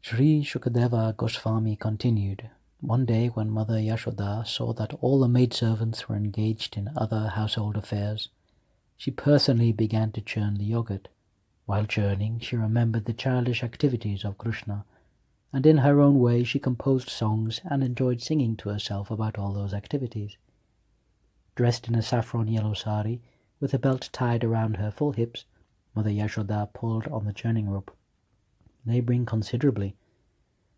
Sri Shukadeva Goswami continued, one day when Mother Yaśodā saw that all the maidservants were engaged in other household affairs, she personally began to churn the yogurt. While churning, she remembered the childish activities of Krishna, and in her own way she composed songs and enjoyed singing to herself about all those activities. Dressed in a saffron yellow sari, with a belt tied around her full hips, Mother Yaśodā pulled on the churning rope, labouring considerably,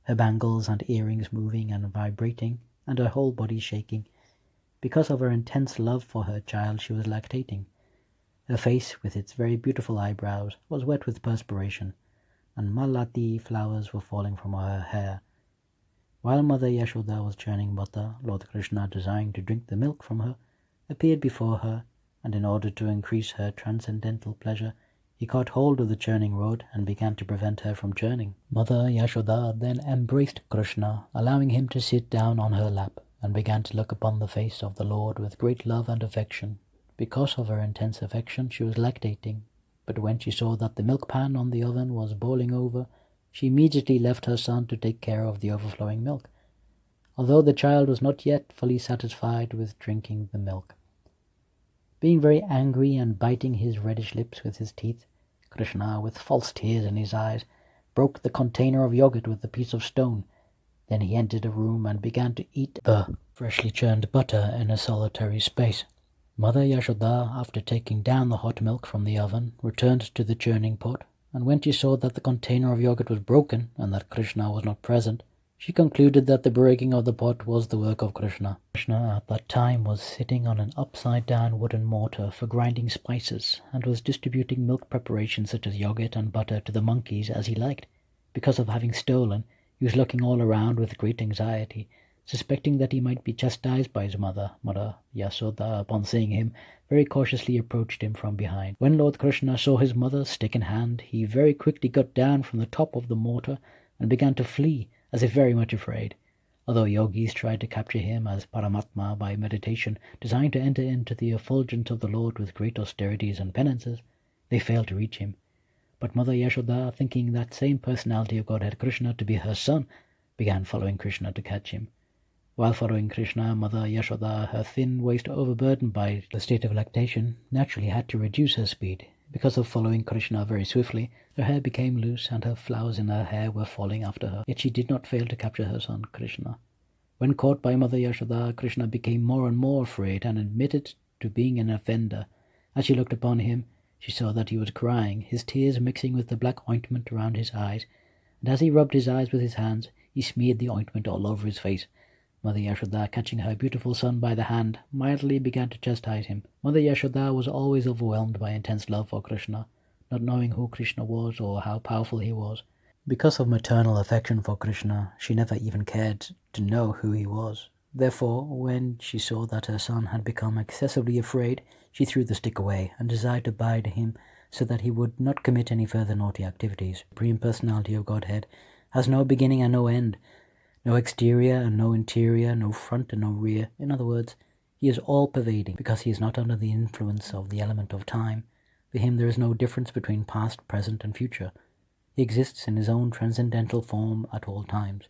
her bangles and earrings moving and vibrating, and her whole body shaking. Because of her intense love for her child, she was lactating. Her face, with its very beautiful eyebrows, was wet with perspiration, and malati flowers were falling from her hair. While Mother Yaśodā was churning butter, Lord Krishna, desiring to drink the milk from her, appeared before her, and in order to increase her transcendental pleasure, he caught hold of the churning rod and began to prevent her from churning. Mother Yaśodā then embraced Krishna, allowing him to sit down on her lap, and began to look upon the face of the Lord with great love and affection. Because of her intense affection, she was lactating, but when she saw that the milk pan on the oven was boiling over, she immediately left her son to take care of the overflowing milk, although the child was not yet fully satisfied with drinking the milk. Being very angry and biting his reddish lips with his teeth, Krishna, with false tears in his eyes, broke the container of yogurt with a piece of stone. Then he entered a room and began to eat the freshly churned butter in a solitary space. Mother Yaśodā, after taking down the hot milk from the oven, returned to the churning pot, and when she saw that the container of yogurt was broken and that Krishna was not present, she concluded that the breaking of the pot was the work of Krishna. Krishna at that time was sitting on an upside-down wooden mortar for grinding spices, and was distributing milk preparations such as yogurt and butter to the monkeys as he liked. Because of having stolen, he was looking all around with great anxiety, suspecting that he might be chastised by his mother. Mother Yaśodā, upon seeing him, very cautiously approached him from behind. When Lord Krishna saw his mother, stick in hand, he very quickly got down from the top of the mortar and began to flee, as if very much afraid. Although yogis tried to capture him as Paramatma by meditation, designed to enter into the effulgence of the Lord with great austerities and penances, they failed to reach him. But Mother Yaśodā, thinking that same personality of Godhead Krishna to be her son, began following Krishna to catch him. While following Krishna, Mother Yaśodā, her thin waist overburdened by the state of lactation, naturally had to reduce her speed. Because of following Krishna very swiftly, her hair became loose and her flowers in her hair were falling after her. Yet she did not fail to capture her son, Krishna. When caught by Mother Yaśodā, Krishna became more and more afraid and admitted to being an offender. As she looked upon him, she saw that he was crying, his tears mixing with the black ointment around his eyes, and as he rubbed his eyes with his hands, he smeared the ointment all over his face. Mother Yaśodā, catching her beautiful son by the hand, mildly began to chastise him. Mother Yaśodā was always overwhelmed by intense love for Krishna, not knowing who Krishna was or how powerful he was. Because of maternal affection for Krishna, she never even cared to know who he was. Therefore, when she saw that her son had become excessively afraid, she threw the stick away and desired to bind him so that he would not commit any further naughty activities. The Supreme Personality of Godhead has no beginning and no end, no exterior and no interior, no front and no rear. In other words, he is all-pervading, because he is not under the influence of the element of time. For him there is no difference between past, present, and future. He exists in his own transcendental form at all times.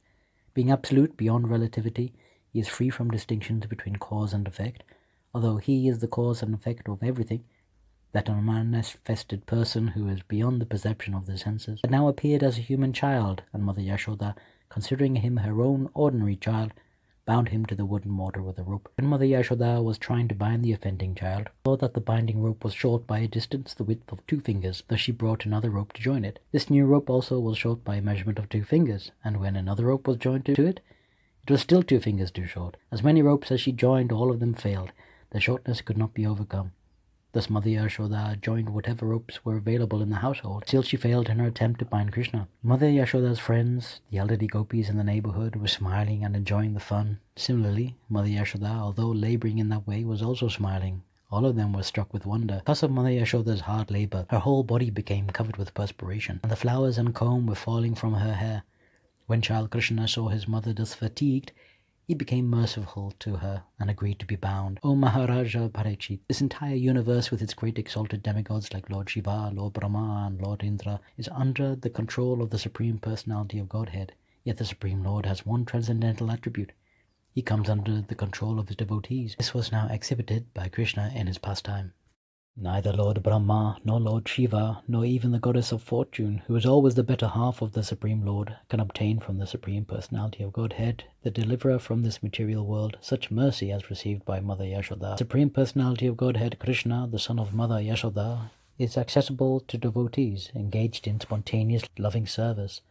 Being absolute beyond relativity, he is free from distinctions between cause and effect. Although he is the cause and effect of everything, that unmanifested person who is beyond the perception of the senses, had now appeared as a human child, and Mother Yaśodā, considering him her own ordinary child, bound him to the wooden mortar with a rope. When Mother Yaśodā was trying to bind the offending child, she saw that the binding rope was short by a distance the width of 2 fingers. Thus she brought another rope to join it. This new rope also was short by a measurement of 2 fingers, and when another rope was joined to it, it was still 2 fingers too short. As many ropes as she joined, all of them failed. Their shortness could not be overcome. Thus Mother Yaśodā joined whatever ropes were available in the household. Still she failed in her attempt to bind Krishna. Mother Yaśodá's friends, the elderly gopis in the neighborhood, were smiling and enjoying the fun. Similarly, Mother Yaśodā, although laboring in that way, was also smiling. All of them were struck with wonder. Because of Mother Yaśodá's hard labor, her whole body became covered with perspiration, and the flowers and comb were falling from her hair. When child Krishna saw his mother thus fatigued, He became merciful to her and agreed to be bound. O Maharaja Parikshit, this entire universe with its great exalted demigods like Lord Shiva, Lord Brahma and Lord Indra is under the control of the Supreme Personality of Godhead. Yet the Supreme Lord has one transcendental attribute. He comes under the control of his devotees. This was now exhibited by Krishna in his pastime. Neither Lord Brahma, nor Lord Shiva, nor even the goddess of fortune, who is always the better half of the Supreme Lord, can obtain from the Supreme Personality of Godhead, the deliverer from this material world, such mercy as received by Mother Yaśodā. The Supreme Personality of Godhead, Krishna, the son of Mother Yaśodā, is accessible to devotees engaged in spontaneous loving service,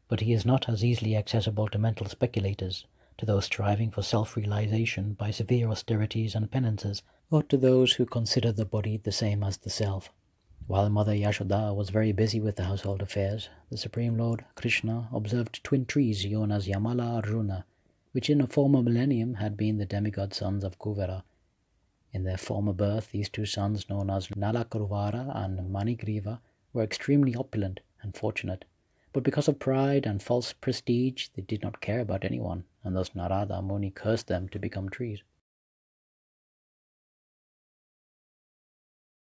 but he is not as easily accessible to mental speculators, to those striving for self-realization by severe austerities and penances, or to those who consider the body the same as the self. While Mother Yaśodā was very busy with the household affairs, the Supreme Lord, Krishna, observed twin trees known as Yamala Arjuna, which in a former millennium had been the demigod sons of Kuvera. In their former birth, these two sons, known as Nalakurvara and Manigriva, were extremely opulent and fortunate. But because of pride and false prestige, they did not care about anyone, and thus Narada Muni cursed them to become trees.